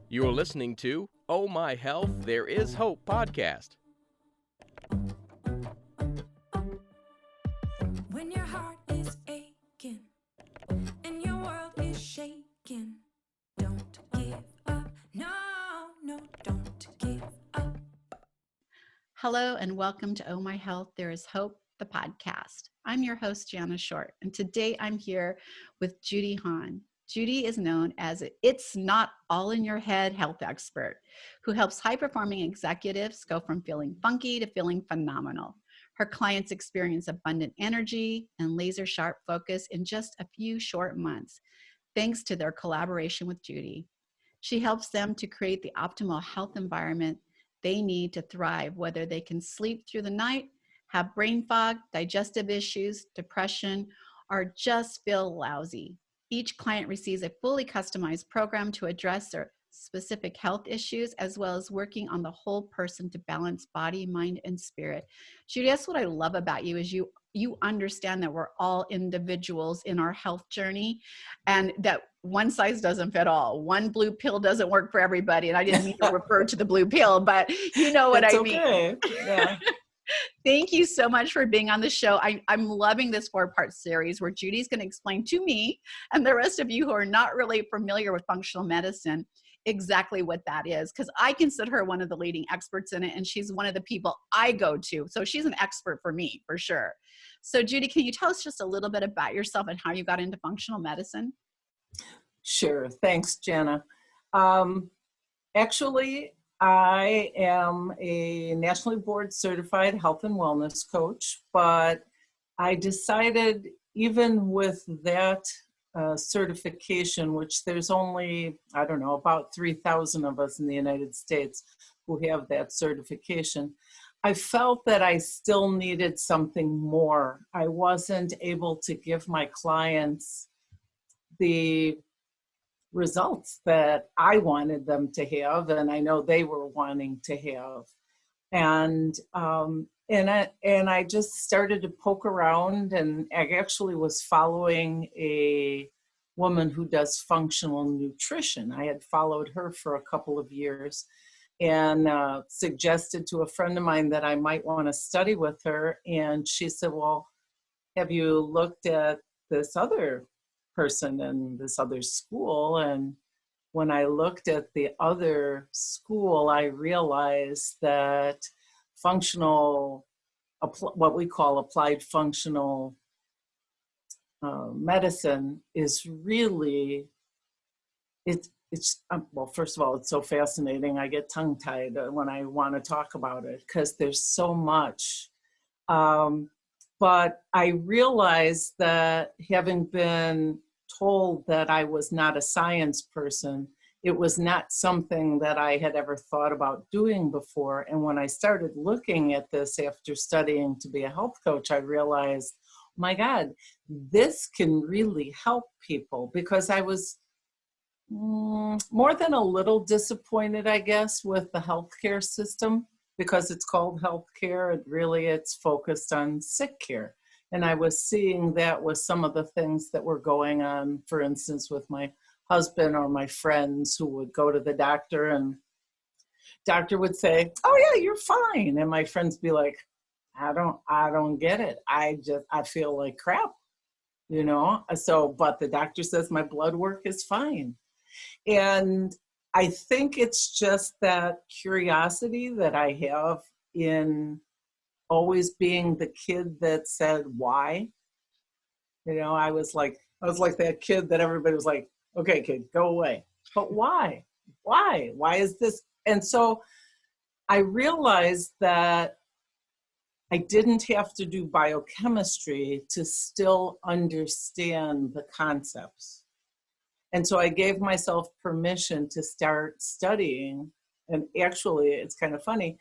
You're listening to Oh My Health, There Is Hope podcast. When your heart is aching and your world is shaking, don't give up. No, don't give up. Hello and welcome to Oh My Health, There Is Hope, the podcast. I'm your host, Jana Short, and today I'm here with Judy Hahn. Judy is known as It's Not All in Your Head health expert who helps high-performing executives go from feeling funky to feeling phenomenal. Her clients experience abundant energy and laser-sharp focus in just a few short months, thanks to their collaboration with Judy. She helps them to create the optimal health environment they need to thrive, whether they can sleep through the night, have brain fog, digestive issues, depression, or just feel lousy. Each client receives a fully customized program to address their specific health issues, as well as working on the whole person to balance body, mind, and spirit. Judy, that's what I love about you is you understand that we're all individuals in our health journey and that one size doesn't fit all. One blue pill doesn't work for everybody. And I didn't mean to refer to the blue pill, but you know what I mean. Okay. Yeah. Thank you so much for being on the show. I'm loving this 4-part series where Judy's going to explain to me and the rest of you who are not really familiar with functional medicine exactly what that is, because I consider her one of the leading experts in it, and she's one of the people I go to. So she's an expert for me, for sure. So Judy, can you tell us just a little bit about yourself and how you got into functional medicine? Sure. Thanks, Jana. Actually, I am a nationally board certified health and wellness coach, but I decided even with that certification, which there's only, I don't know, about 3,000 of us in the United States who have that certification, I felt that I still needed something more. I wasn't able to give my clients the results that I wanted them to have, and I know they were wanting to have. And I just started to poke around, and I actually was following a woman who does functional nutrition. I had followed her for a couple of years and suggested to a friend of mine that I might want to study with her. And she said, well, have you looked at this other person in this other school? And when I looked at the other school, I realized that what we call applied functional medicine is really, well, first of all, it's so fascinating. I get tongue-tied when I want to talk about it because there's so much. But I realized that having been told that I was not a science person, it was not something that I had ever thought about doing before. And when I started looking at this after studying to be a health coach, I realized, oh my God, this can really help people, because I was more than a little disappointed, I guess, with the healthcare system. Because it's called healthcare, it's focused on sick care. And I was seeing that with some of the things that were going on, for instance, with my husband or my friends who would go to the doctor, and doctor would say, oh yeah, you're fine. And my friends be like, I don't get it. I feel like crap, So, but the doctor says my blood work is fine. And I think it's just that curiosity that I have in always being the kid that said, why? I was like that kid that everybody was like, okay, kid, go away. But why? Why is this? And so I realized that I didn't have to do biochemistry to still understand the concepts. And so I gave myself permission to start studying. And actually, it's kind of funny.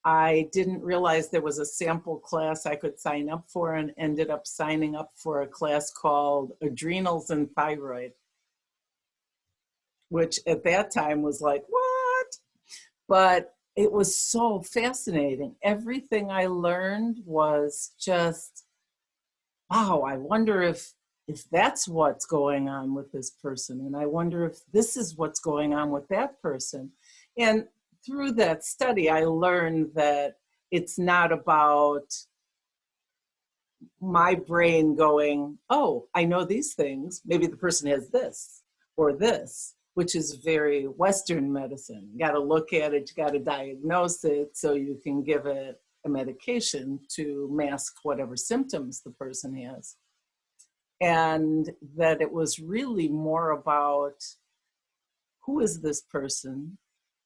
I didn't realize there was a sample class I could sign up for, and ended up signing up for a class called Adrenals and Thyroid, which at that time was like, what? But it was so fascinating. Everything I learned was just, wow, I wonder if if that's what's going on with this person, and I wonder if this is what's going on with that person. And through that study, I learned that it's not about my brain going, oh, I know these things. Maybe the person has this or this, which is very Western medicine. You got to look at it, you got to diagnose it so you can give it a medication to mask whatever symptoms the person has. And that it was really more about who is this person?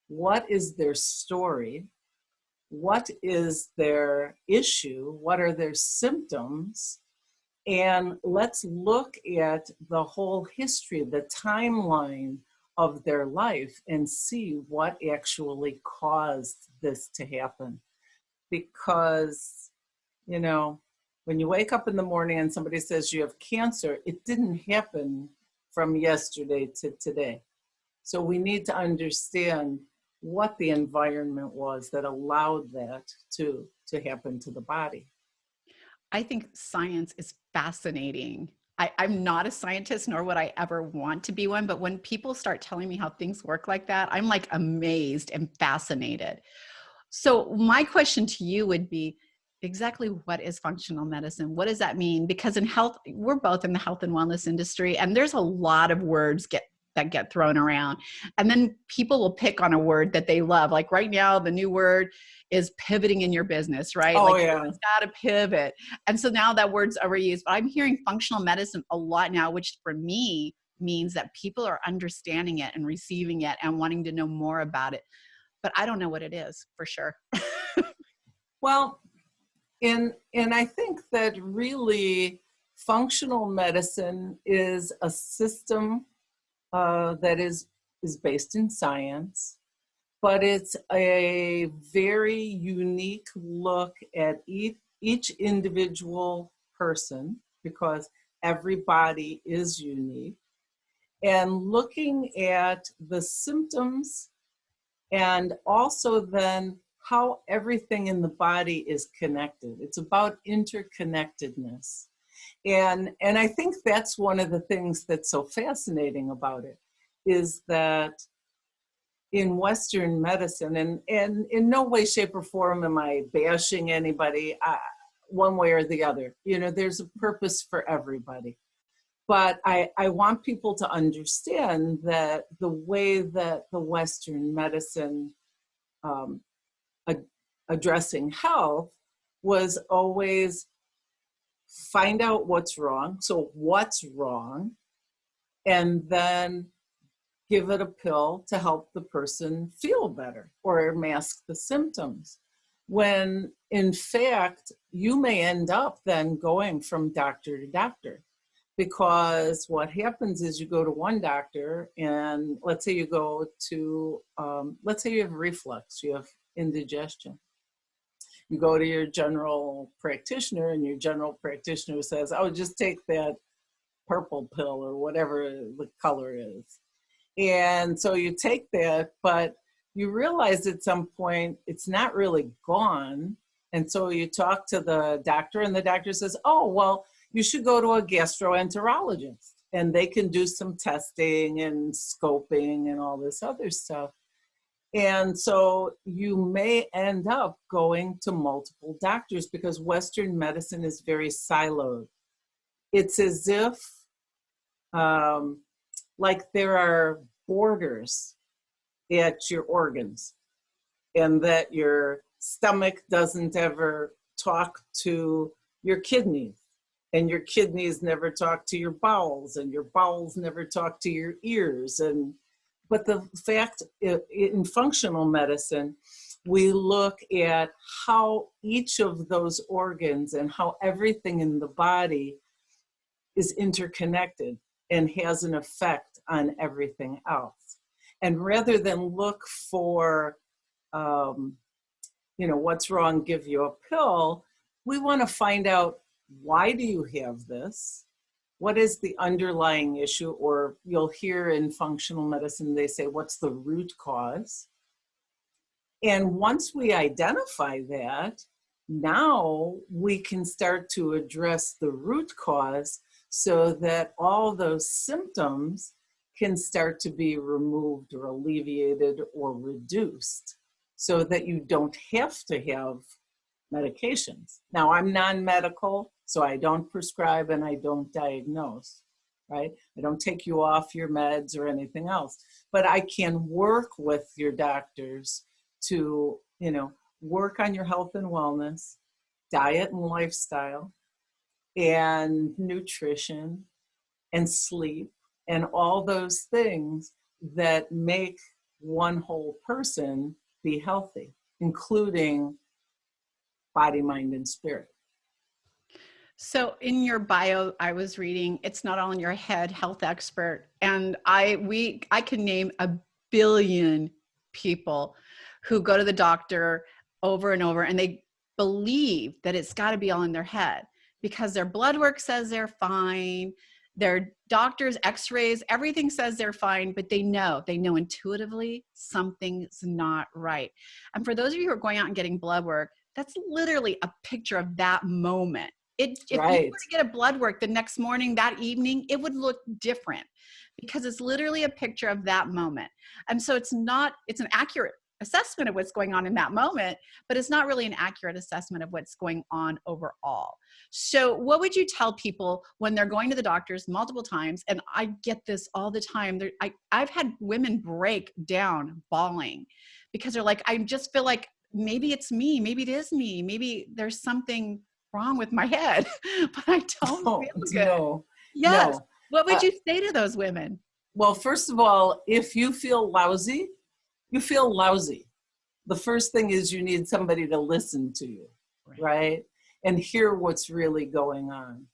What is their story? What is their issue? What are their symptoms? And let's look at the whole history, the timeline of their life, and see what actually caused this to happen. Because, you know, when you wake up in the morning and somebody says you have cancer, it didn't happen from yesterday to today. So we need to understand what the environment was that allowed that to happen to the body. I think science is fascinating. I'm not a scientist, nor would I ever want to be one. But when people start telling me how things work like that, I'm like amazed and fascinated. So my question to you would be, exactly what is functional medicine? What does that mean? Because in health, we're both in the health and wellness industry, and there's a lot of words that get thrown around. And then people will pick on a word that they love. Like right now, the new word is pivoting in your business, right? Oh, like yeah. it's got to pivot. And so now that word's overused. But I'm hearing functional medicine a lot now, which for me means that people are understanding it and receiving it and wanting to know more about it. But I don't know what it is for sure. Well, and I think that really functional medicine is a system that is based in science, but it's a very unique look at each individual person, because every body is unique, and looking at the symptoms and also then how everything in the body is connected. It's about interconnectedness. And I think that's one of the things that's so fascinating about it, is that in Western medicine, and in no way, shape, or form am I bashing anybody one way or the other. You know, there's a purpose for everybody. But I want people to understand that the way that the Western medicine addressing health was always find out what's wrong. So what's wrong? And then give it a pill to help the person feel better or mask the symptoms. When in fact, you may end up then going from doctor to doctor, because what happens is you go to one doctor and let's say you go to, let's say you have reflux, you have indigestion. You go to your general practitioner and your general practitioner says, oh, just take that purple pill or whatever the color is. And so you take that, but you realize at some point it's not really gone. And so you talk to the doctor and the doctor says, oh, well, you should go to a gastroenterologist and they can do some testing and scoping and all this other stuff. And so you may end up going to multiple doctors because Western medicine is very siloed. It's as if like there are borders at your organs, and that your stomach doesn't ever talk to your kidneys, and your kidneys never talk to your bowels, and your bowels never talk to your ears. But the fact in functional medicine, we look at how each of those organs and how everything in the body is interconnected and has an effect on everything else. And rather than look for, what's wrong, give you a pill, we want to find out, why do you have this? What is the underlying issue? Or you'll hear in functional medicine, they say, what's the root cause? And once we identify that, now we can start to address the root cause so that all those symptoms can start to be removed or alleviated or reduced so that you don't have to have medications. Now, I'm non-medical, so I don't prescribe and I don't diagnose, right? I don't take you off your meds or anything else, but I can work with your doctors to, work on your health and wellness, diet and lifestyle, and nutrition and sleep, and all those things that make one whole person be healthy, including body, mind, and spirit. So in your bio, I was reading, it's not all in your head, health expert. And I can name a billion people who go to the doctor over and over, and they believe that it's got to be all in their head because their blood work says they're fine. Their doctors, x-rays, everything says they're fine, but they know intuitively something's not right. And for those of you who are going out and getting blood work, that's literally a picture of that moment. If Right. you were to get a blood work the next morning, that evening, it would look different because it's literally a picture of that moment. And so it's an accurate assessment of what's going on in that moment, but it's not really an accurate assessment of what's going on overall. So what would you tell people when they're going to the doctors multiple times? And I get this all the time. I've had women break down bawling because they're like, I just feel like maybe it's me, maybe it is me, maybe there's something wrong with my head, but I don't feel good. No. Yes. No. What would you say to those women? Well, first of all, if you feel lousy, you feel lousy. The first thing is you need somebody to listen to you, right? And hear what's really going on.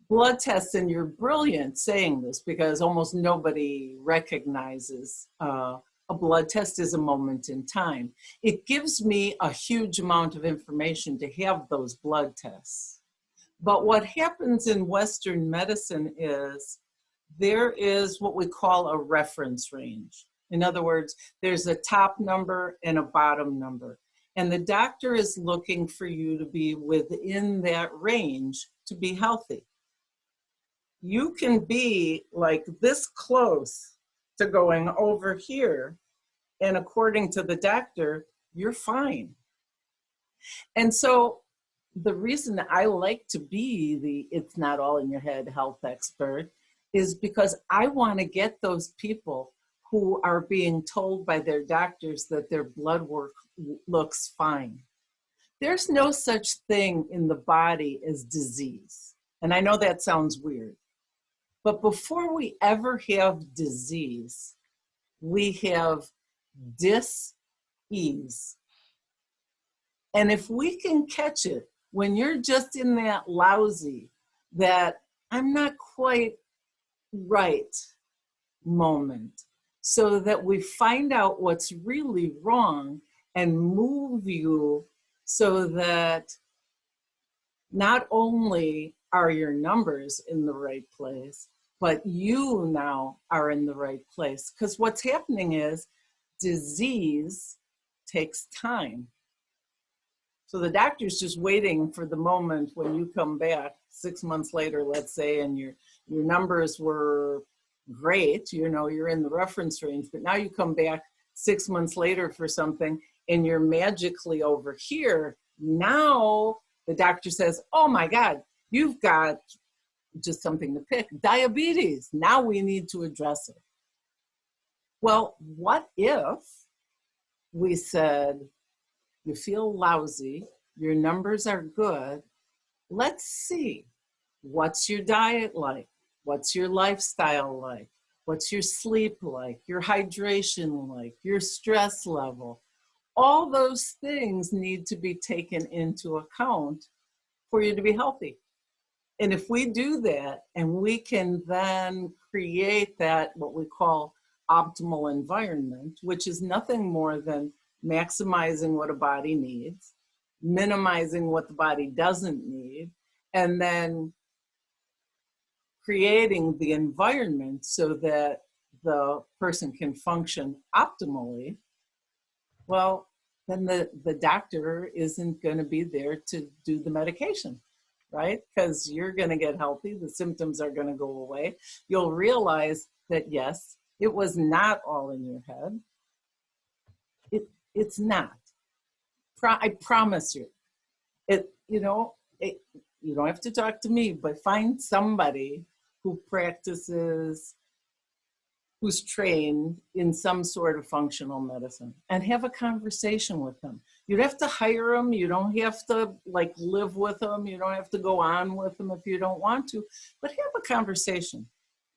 Blood tests, and you're brilliant saying this because almost nobody recognizes a blood test is a moment in time. It gives me a huge amount of information to have those blood tests. But what happens in Western medicine is there is what we call a reference range. In other words, there's a top number and a bottom number. And the doctor is looking for you to be within that range to be healthy. You can be like this close to going over here, and according to the doctor, you're fine. And so the reason I like to be the it's not all in your head health expert is because I want to get those people who are being told by their doctors that their blood work looks fine. There's no such thing in the body as disease. And I know that sounds weird, but before we ever have disease, we have dis-ease. And if we can catch it when you're just in that lousy, that I'm not quite right moment, so that we find out what's really wrong and move you so that not only are your numbers in the right place, but you now are in the right place. Because what's happening is disease takes time. So the doctor's just waiting for the moment when you come back 6 months later, let's say, and your numbers were great, you're in the reference range, but now you come back 6 months later for something and you're magically over here. Now the doctor says, oh my God, you've got just something to pick, diabetes. Now we need to address it. Well, what if we said, you feel lousy, your numbers are good, let's see, what's your diet like? What's your lifestyle like? What's your sleep like? Your hydration like? Your stress level? All those things need to be taken into account for you to be healthy. And if we do that, and we can then create that, what we call optimal environment, which is nothing more than maximizing what a body needs, minimizing what the body doesn't need, and then creating the environment so that the person can function optimally, well, then the doctor isn't going to be there to do the medication. right? Because you're going to get healthy. The symptoms are going to go away. You'll realize that, yes, it was not all in your head. It's not. I promise you. You don't have to talk to me, but find somebody who practices, who's trained in some sort of functional medicine, and have a conversation with them. You don't have to hire them. You don't have to live with them. You don't have to go on with them if you don't want to, but have a conversation,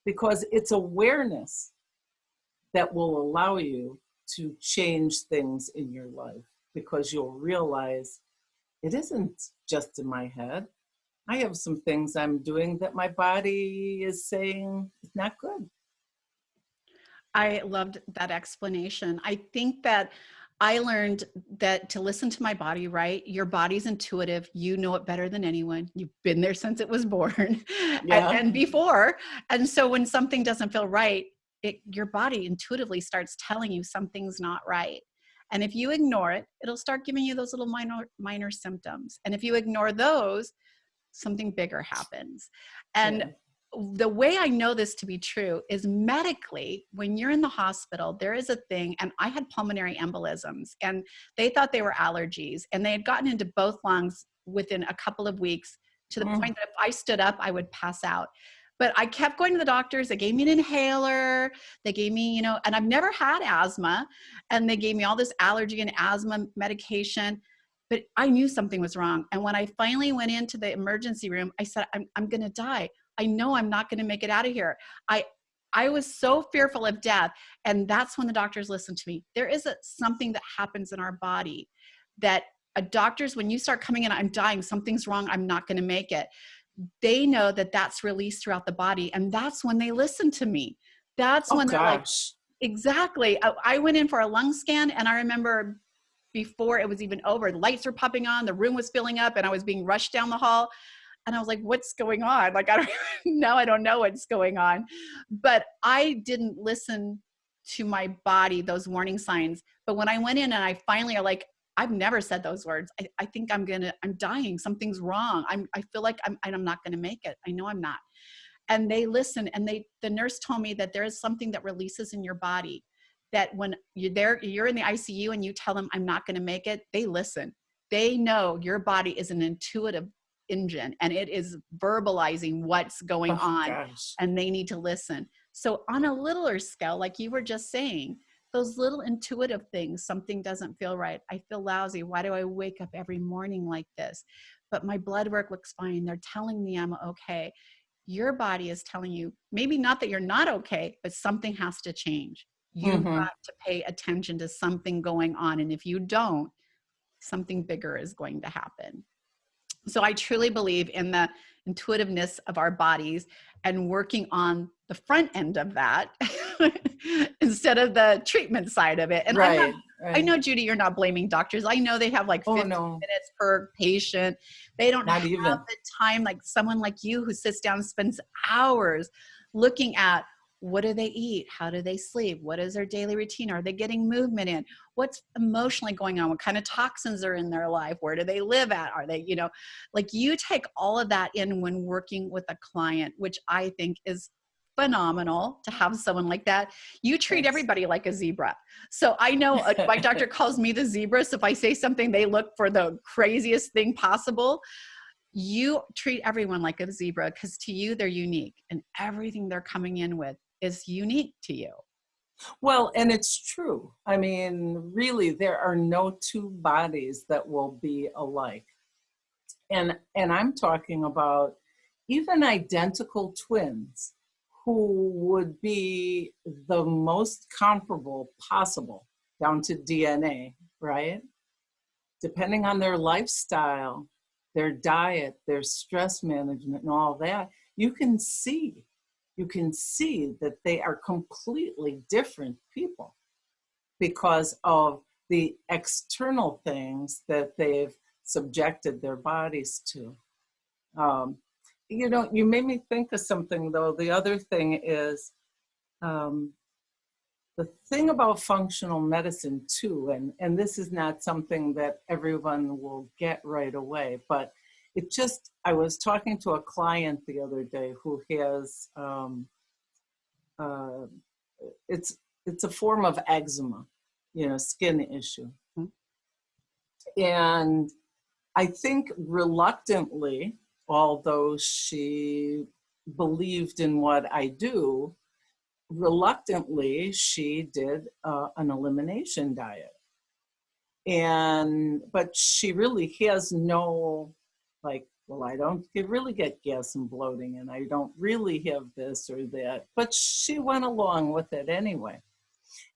because it's awareness that will allow you to change things in your life, because you'll realize it isn't just in my head. I have some things I'm doing that my body is saying it's not good. I loved that explanation. I think that I learned that to listen to my body, right? Your body's intuitive. You know it better than anyone. You've been there since it was born Yeah. and before. And so when something doesn't feel right, your body intuitively starts telling you something's not right. And if you ignore it, it'll start giving you those little minor symptoms. And if you ignore those, something bigger happens. And Yeah. the way I know this to be true is medically, when you're in the hospital, there is a thing, and I had pulmonary embolisms, and they thought they were allergies, and they had gotten into both lungs within a couple of weeks, to the point that if I stood up, I would pass out. But I kept going to the doctors. They gave me an inhaler. They gave me, and I've never had asthma, and they gave me all this allergy and asthma medication. But I knew something was wrong. And when I finally went into the emergency room, I said, I'm going to die. I know I'm not going to make it out of here. I was so fearful of death. And that's when the doctors listened to me. There is something that happens in our body that doctors, when you start coming in, I'm dying, something's wrong, I'm not going to make it. They know that that's released throughout the body. And that's when they listen to me. That's when they're like, exactly. I went in for a lung scan, and I remember before it was even over, the lights were popping on, the room was filling up, and I was being rushed down the hall. And I was like, what's going on? Like, I don't know what's going on. But I didn't listen to my body, those warning signs. But when I went in and I finally are like, I've never said those words. I think I'm dying. Something's wrong. I feel like I'm not going to make it. I know I'm not. And they listen, and the nurse told me that there is something that releases in your body, that when you're in the ICU and you tell them I'm not going to make it, they listen. They know your body is an intuitive engine, and it is verbalizing what's going on, and they need to listen. So on a littler scale, like you were just saying, those little intuitive things, something doesn't feel right. I feel lousy. Why do I wake up every morning like this? But my blood work looks fine. They're telling me I'm okay. Your body is telling you, maybe not that you're not okay, but something has to change. You've got to pay attention to something going on. And if you don't, something bigger is going to happen. So I truly believe in the intuitiveness of our bodies and working on the front end of that instead of the treatment side of it. And I know, Judy, you're not blaming doctors. I know they have like 15 minutes per patient. They don't have the time like someone like you who sits down and spends hours looking at, what do they eat? How do they sleep? What is their daily routine? Are they getting movement in? What's emotionally going on? What kind of toxins are in their life? Where do they live at? Are they, like you take all of that in when working with a client, which I think is phenomenal to have someone like that. You treat everybody like a zebra. So I know my doctor calls me the zebra. So if I say something, they look for the craziest thing possible. You treat everyone like a zebra because to you, they're unique, and everything they're coming in with is unique to you. Well, and it's true. I mean, really, there are no two bodies that will be alike. And I'm talking about even identical twins who would be the most comparable possible down to DNA, right? Depending on their lifestyle, their diet, their stress management, and all that, you can see that they are completely different people because of the external things that they've subjected their bodies to. You made me think of something, though. The other thing is the thing about functional medicine, too, and this is not something that everyone will get right away, but I was talking to a client the other day who has, it's a form of eczema, skin issue. And I think reluctantly, although she believed in what I do, reluctantly, she did an elimination diet. But she really has no, well, I don't really get gas and bloating, and I don't really have this or that. But she went along with it anyway.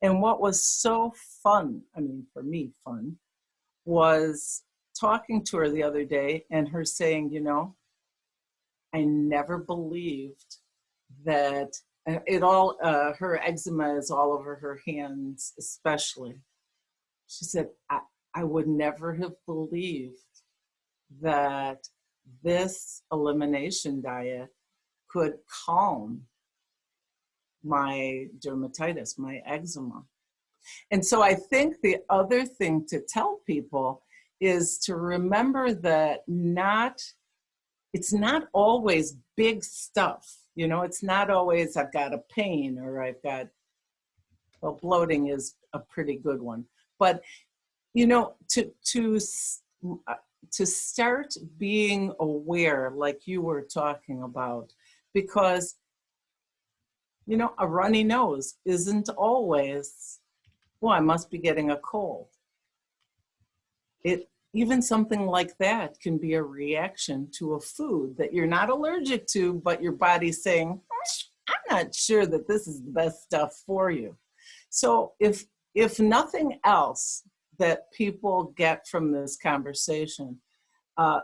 And what was so fun, for me, fun, was talking to her the other day and her saying, I never believed that her eczema is all over her hands, especially. She said, I would never have believed that this elimination diet could calm my dermatitis, my eczema. And so I think the other thing to tell people is to remember that it's not always big stuff. It's not always I've got a pain or I've got, well, bloating is a pretty good one. But, to start being aware, like you were talking about, because, a runny nose isn't always, well, I must be getting a cold. Even something like that can be a reaction to a food that you're not allergic to, but your body's saying, I'm not sure that this is the best stuff for you. So if nothing else that people get from this conversation,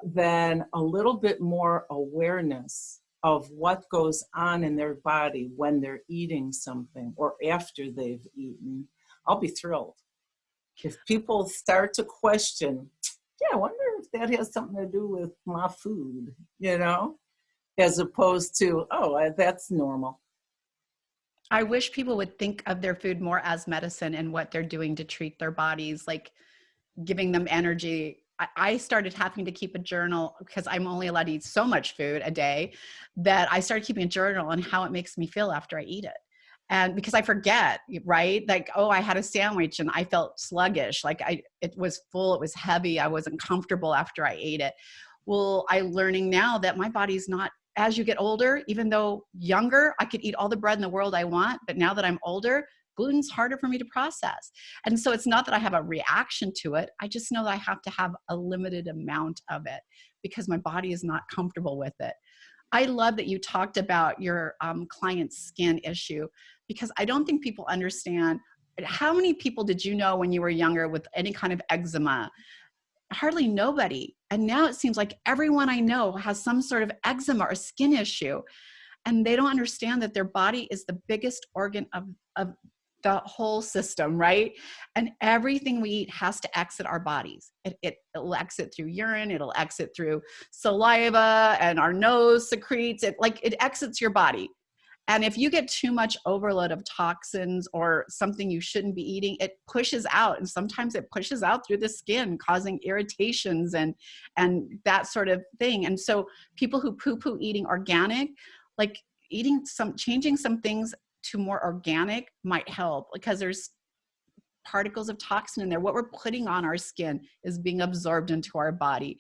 then a little bit more awareness of what goes on in their body when they're eating something or after they've eaten, I'll be thrilled. If people start to question, I wonder if that has something to do with my food, as opposed to, that's normal. I wish people would think of their food more as medicine and what they're doing to treat their bodies, like giving them energy. I started having to keep a journal because I'm only allowed to eat so much food a day, that I started keeping a journal on how it makes me feel after I eat it. And because I forget, right? Like, I had a sandwich and I felt sluggish. It was full, it was heavy. I wasn't comfortable after I ate it. Well, I'm learning now that my body's not, as you get older, even though younger, I could eat all the bread in the world I want. But now that I'm older, gluten's harder for me to process. And so it's not that I have a reaction to it. I just know that I have to have a limited amount of it because my body is not comfortable with it. I love that you talked about your client's skin issue, because I don't think people understand. How many people did you know when you were younger with any kind of eczema? Hardly nobody. And now it seems like everyone I know has some sort of eczema or skin issue. And they don't understand that their body is the biggest organ of the whole system, right? And everything we eat has to exit our bodies. It'll exit through urine, it'll exit through saliva, and our nose secretes it. It exits your body. And if you get too much overload of toxins or something you shouldn't be eating, it pushes out. And sometimes it pushes out through the skin, causing irritations and that sort of thing. And so people who poo-poo eating organic, changing some things to more organic might help, because there's particles of toxin in there. What we're putting on our skin is being absorbed into our body.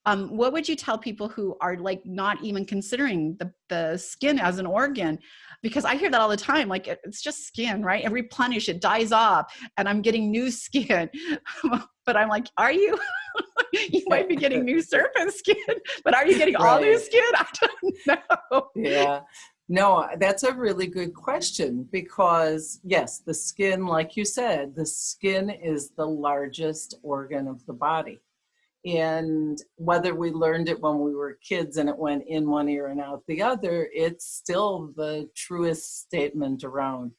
What would you tell people who are not even considering the skin as an organ? Because I hear that all the time, it's just skin, right? And replenish, it dies off and I'm getting new skin. But I'm like, are you? You might be getting new surface skin, but are you getting all new skin? I don't know. Yeah. No, that's a really good question, because yes, the skin, like you said, the skin is the largest organ of the body. And whether we learned it when we were kids and it went in one ear and out the other, it's still the truest statement around.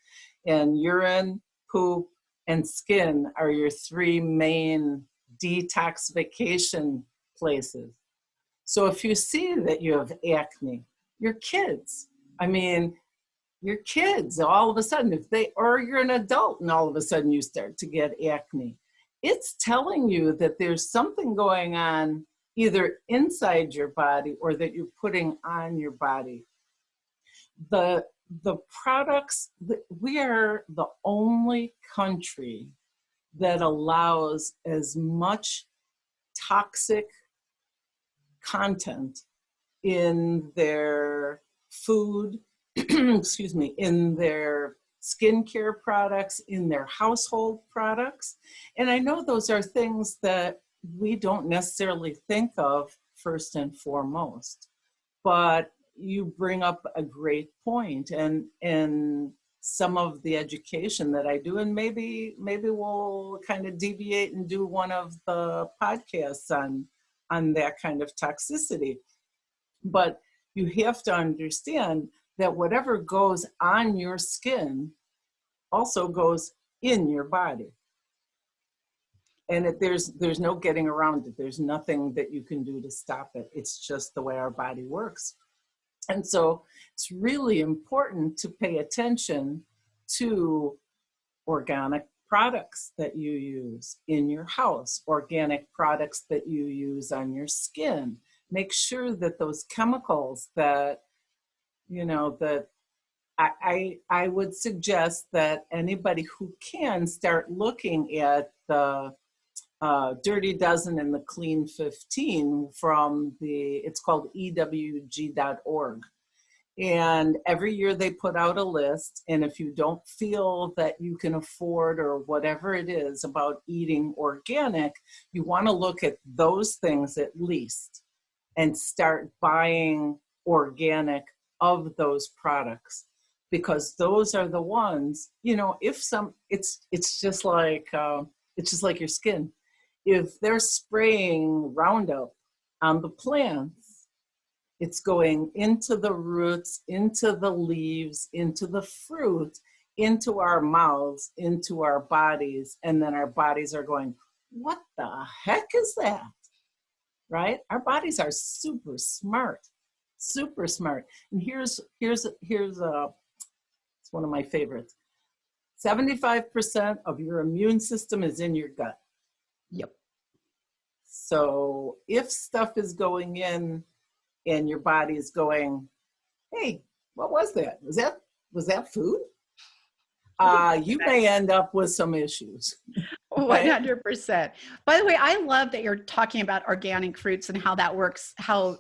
And urine, poop, and skin are your three main detoxification places. So if you see that you have acne, your kids, your kids, all of a sudden, or you're an adult and all of a sudden you start to get acne, it's telling you that there's something going on either inside your body or that you're putting on your body. The products, we are the only country that allows as much toxic content in their food, excuse me, in their skincare products, in their household products. And I know those are things that we don't necessarily think of first and foremost, but you bring up a great point, and some of the education that I do, and maybe we'll kind of deviate and do one of the podcasts on that kind of toxicity. But you have to understand that whatever goes on your skin also goes in your body. And there's no getting around it. There's nothing that you can do to stop it. It's just the way our body works. And so it's really important to pay attention to organic products that you use in your house, organic products that you use on your skin. Make sure that those chemicals that, that I would suggest that anybody who can start looking at the Dirty Dozen and the Clean 15 from it's called ewg.org. And every year they put out a list. And if you don't feel that you can afford or whatever it is about eating organic, you want to look at those things at least and start buying organic of those products, because those are the ones, it's just like your skin. If they're spraying Roundup on the plants, it's going into the roots, into the leaves, into the fruit, into our mouths, into our bodies, and then our bodies are going, what the heck is that? Right? Our bodies are super smart. And here's it's one of my favorites. 75% of your immune system is in your gut. Yep. So if stuff is going in and your body is going, hey, what was that? Was that food? You may end up with some issues. 100%. By the way, I love that you're talking about organic fruits and how that works, how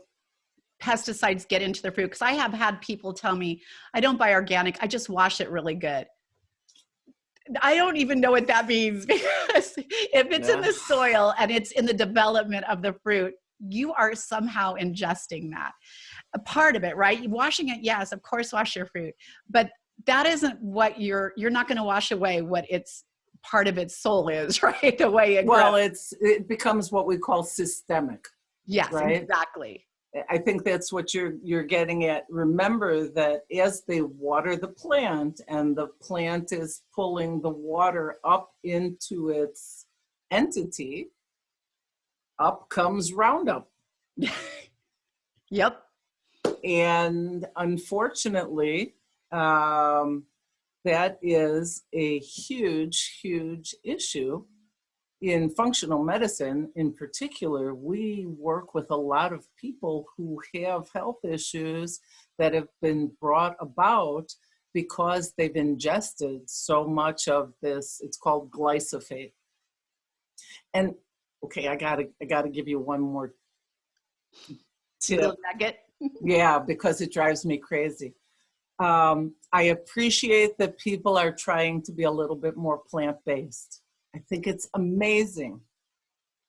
pesticides get into the fruit. Because I have had people tell me, I don't buy organic, I just wash it really good. I don't even know what that means, because if it's in the soil and it's in the development of the fruit, you are somehow ingesting that. A part of it, right? Washing it, yes, of course, wash your fruit. But that isn't what you're not going to wash away what its part of its soul is, right? The way it grows. It becomes what we call systemic. Yes, right? Exactly. I think that's what you're getting at. Remember that as they water the plant and the plant is pulling the water up into its entity, up comes Roundup. Yep. And unfortunately, that is a huge, huge issue. In functional medicine, in particular, we work with a lot of people who have health issues that have been brought about because they've ingested so much of this. It's called glyphosate. And okay, I gotta give you one more tip. Little nugget. Yeah, because it drives me crazy. I appreciate that people are trying to be a little bit more plant-based. I think it's amazing.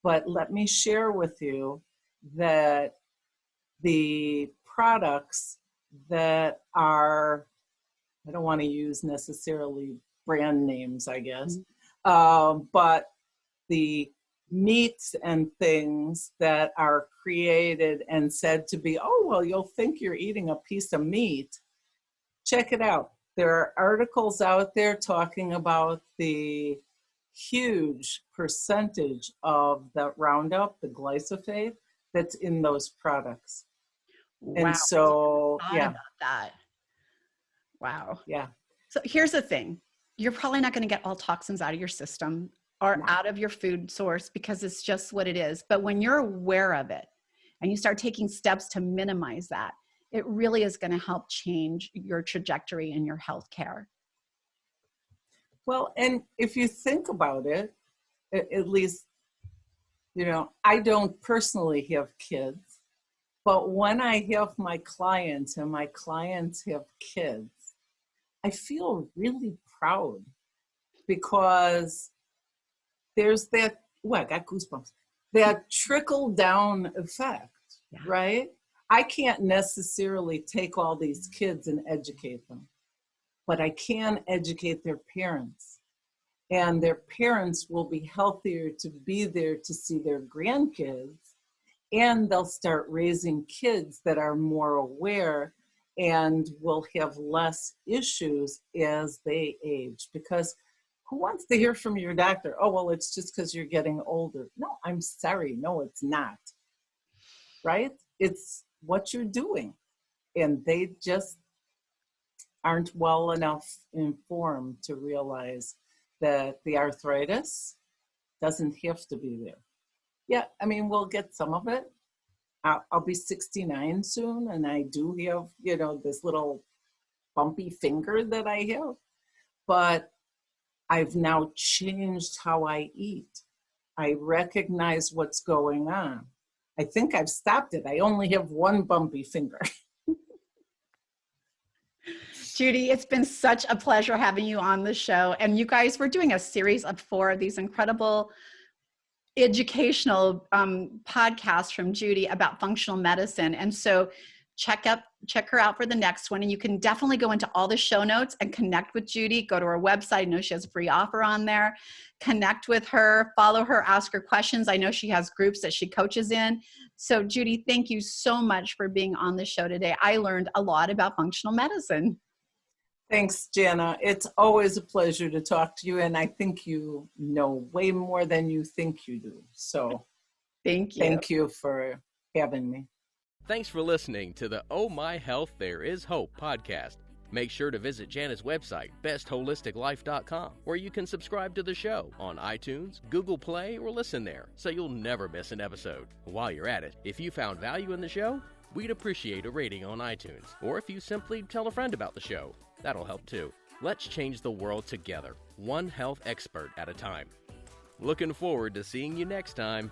But let me share with you that the products that are, I don't want to use necessarily brand names, I guess, but the meats and things that are created and said to be, oh, well, you'll think you're eating a piece of meat. Check it out. There are articles out there talking about the huge percentage of the Roundup, the glyphosate, that's in those products. Wow. And so, yeah. About that. Wow. Yeah. So here's the thing. You're probably not going to get all toxins out of your system or out of your food source, because it's just what it is. But when you're aware of it, and you start taking steps to minimize that, it really is going to help change your trajectory in your health care. Well, and if you think about it, at least, I don't personally have kids, but when I have my clients and my clients have kids, I feel really proud because there's that, I got goosebumps, that trickle down effect, right? I can't necessarily take all these kids and educate them, but I can educate their parents. And their parents will be healthier to be there to see their grandkids, and they'll start raising kids that are more aware and will have less issues as they age. Because who wants to hear from your doctor, oh, well, it's just because you're getting older? No, I'm sorry. No, it's not. Right? It's what you're doing. And they just aren't well enough informed to realize that the arthritis doesn't have to be there. Yeah, I mean, we'll get some of it. I'll be 69 soon, and I do have, this little bumpy finger that I have. But I've now changed how I eat. I recognize what's going on. I think I've stopped it. I only have one bumpy finger. Judy, it's been such a pleasure having you on the show. And you guys, we're doing a series of 4 of these incredible educational podcasts from Judy about functional medicine. And so check her out for the next one. And you can definitely go into all the show notes and connect with Judy. Go to her website. I know she has a free offer on there. Connect with her, follow her, ask her questions. I know she has groups that she coaches in. So Judy, thank you so much for being on the show today. I learned a lot about functional medicine. Thanks, Jana. It's always a pleasure to talk to you, and I think you know way more than you think you do. So thank you. Thank you for having me. Thanks for listening to the Oh My Health, There Is Hope podcast. Make sure to visit Jana's website, bestholisticlife.com, where you can subscribe to the show on iTunes, Google Play, or listen there, so you'll never miss an episode. While you're at it, if you found value in the show, we'd appreciate a rating on iTunes, or if you simply tell a friend about the show. That'll help too. Let's change the world together, one health expert at a time. Looking forward to seeing you next time.